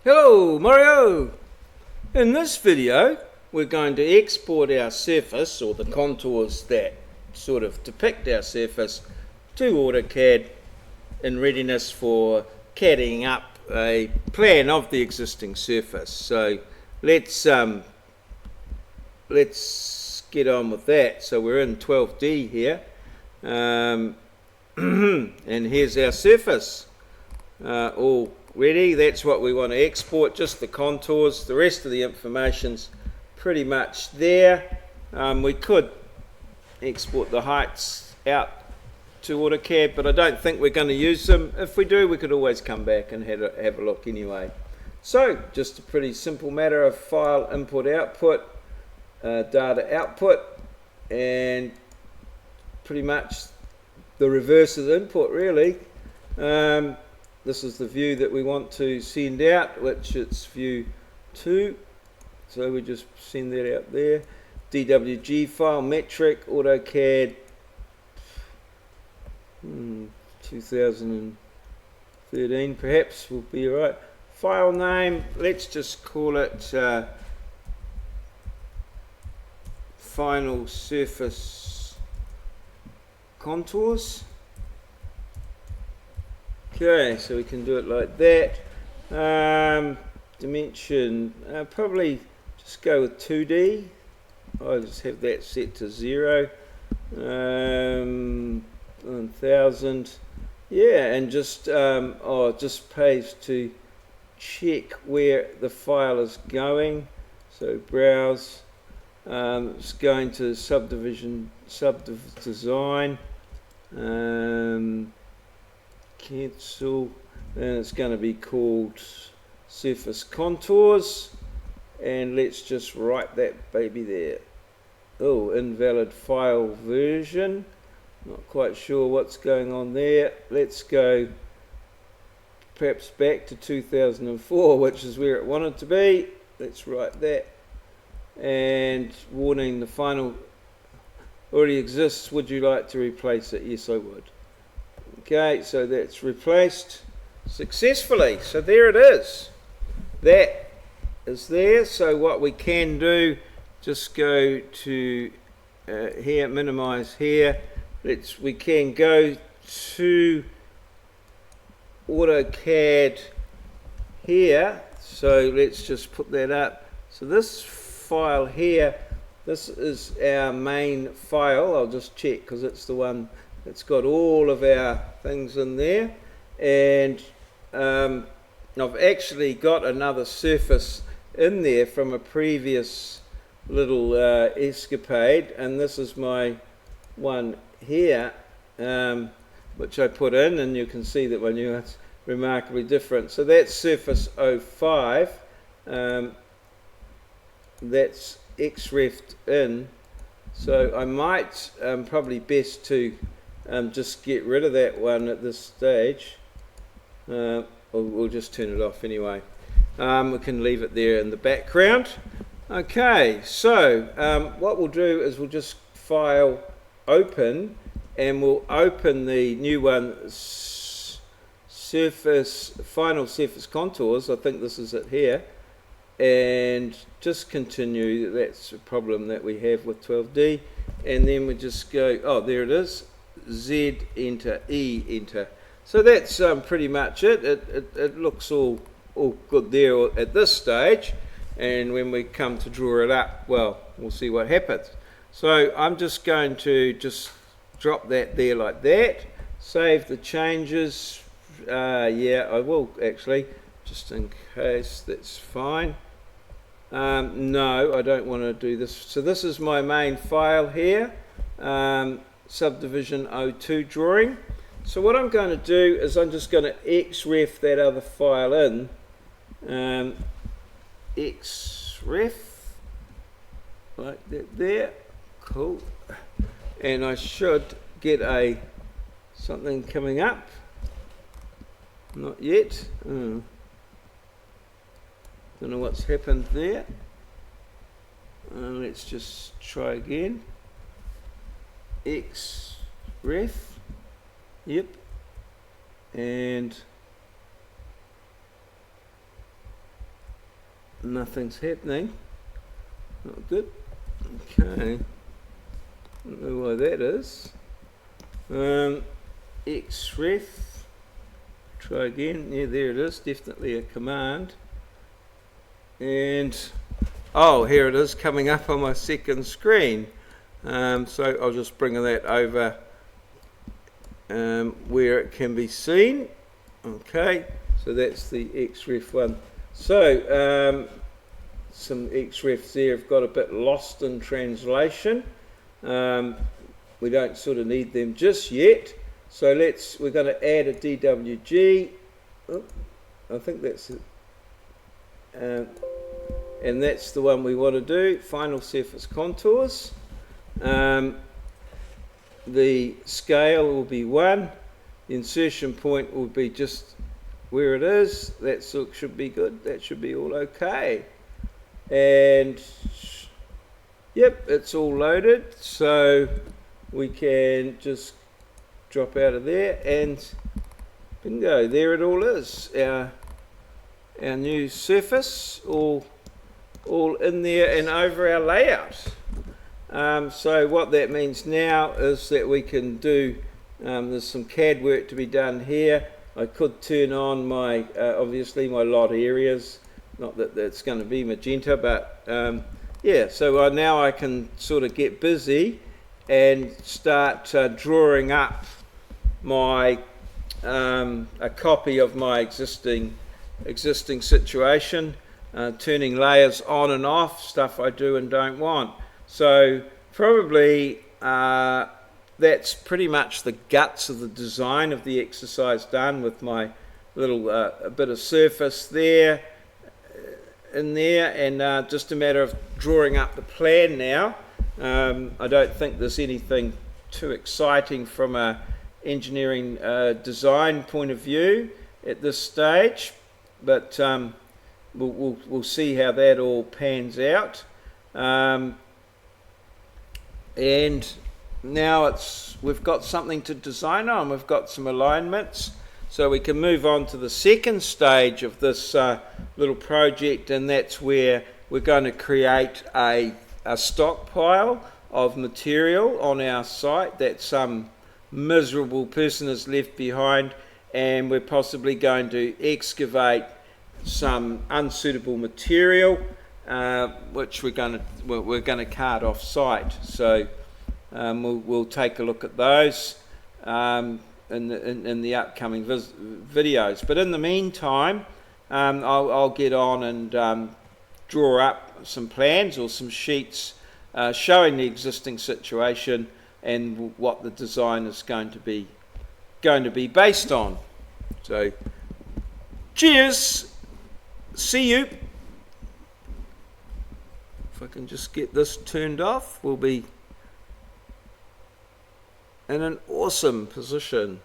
Hello Mario! In this video we're going to export our surface, or the contours that sort of depict our surface, to AutoCAD in readiness for CADing up a plan of the existing surface. So let's get on with that. So we're in 12D here, and here's our surface all ready. That's what we want to export, just the contours. The rest of the information's pretty much there. We could export the heights out to AutoCAD, but I don't think we're going to use them. If we do, we could always come back and have a look anyway. So just a pretty simple matter of file input output, data output, and pretty much the reverse of the input really. This is the view that we want to send out, which it's view 2. So we just send that out there. DWG file, metric, AutoCAD 2013 perhaps will be right. File name, let's just call it final surface contours. Okay, so we can do it like that. Dimension, probably just go with 2D. I'll just have that set to 0. 1000. Yeah, and just just pays to check where the file is going. So browse. It's going to subdivision, design. Cancel, and it's going to be called surface contours, and let's just write that baby there. Oh, invalid file version, not quite sure what's going on there. Let's go perhaps back to 2004, which is where it wanted to be. Let's write that, and warning, the final already exists, would you like to replace it? Yes, I would. Okay, so that's replaced successfully. So there it is. That is there. So what we can do, just go to here, minimize here. We can go to AutoCAD here. So let's just put that up. So this file here, this is our main file. I'll just check because it's the one it's got all of our things in there, and I've actually got another surface in there from a previous little escapade, and this is my one here, which I put in, and you can see that when you it's remarkably different. So that's surface 05, that's XREF'd in, so I might probably best to just get rid of that one at this stage. We'll just turn it off anyway. We can leave it there in the background. Okay, so what we'll do is we'll just file open, and we'll open the new one, final surface contours. I think this is it here, and just continue. That's a problem that we have with 12D, and then we just go, oh, there it is. Z, enter, E, enter. So that's pretty much it. It looks all good there at this stage, and when we come to draw it up, well, we'll see what happens. So I'm just going to just drop that there like that, save the changes. Yeah, I will actually, just in case. That's fine. No, I don't want to do this. So this is my main file here, subdivision 02 drawing. So what I'm going to do is I'm just going to XREF that other file in, XREF like that there. Cool. And I should get something coming up. Not yet. Don't know what's happened there. Let's just try again. XREF. Yep. And nothing's happening. Not good. Okay. Don't know why that is. Xref. Try again. Yeah, there it is. Definitely a command. And oh, here it is coming up on my second screen. So I'll just bring that over where it can be seen. Okay, so that's the Xref one. So some Xrefs there have got a bit lost in translation. We don't sort of need them just yet. So we're going to add a DWG. Oh, I think that's it. And that's the one we want to do, final surface contours. The scale will be 1, the insertion point will be just where it is. That should be good, that should be all okay. And yep, it's all loaded, so we can just drop out of there and bingo, there it all is. Our new surface all in there and over our layout. So what that means now is that we can do, there's some CAD work to be done here. I could turn on my, obviously my lot areas, not that that's going to be magenta, but yeah, so now I can sort of get busy and start drawing up my, a copy of my existing situation, turning layers on and off, stuff I do and don't want. So probably that's pretty much the guts of the design of the exercise done, with my little a bit of surface there in there, and just a matter of drawing up the plan now. I don't think there's anything too exciting from a engineering design point of view at this stage, but we'll see how that all pans out. And now we've got something to design on, we've got some alignments, so we can move on to the second stage of this little project, and that's where we're going to create a stockpile of material on our site that some miserable person has left behind, and we're possibly going to excavate some unsuitable material which we're going to cart off site. So we'll take a look at those in the upcoming videos. But in the meantime, I'll get on and draw up some plans or some sheets showing the existing situation and what the design is going to be based on. So cheers, see you. If I can just get this turned off, we'll be in an awesome position.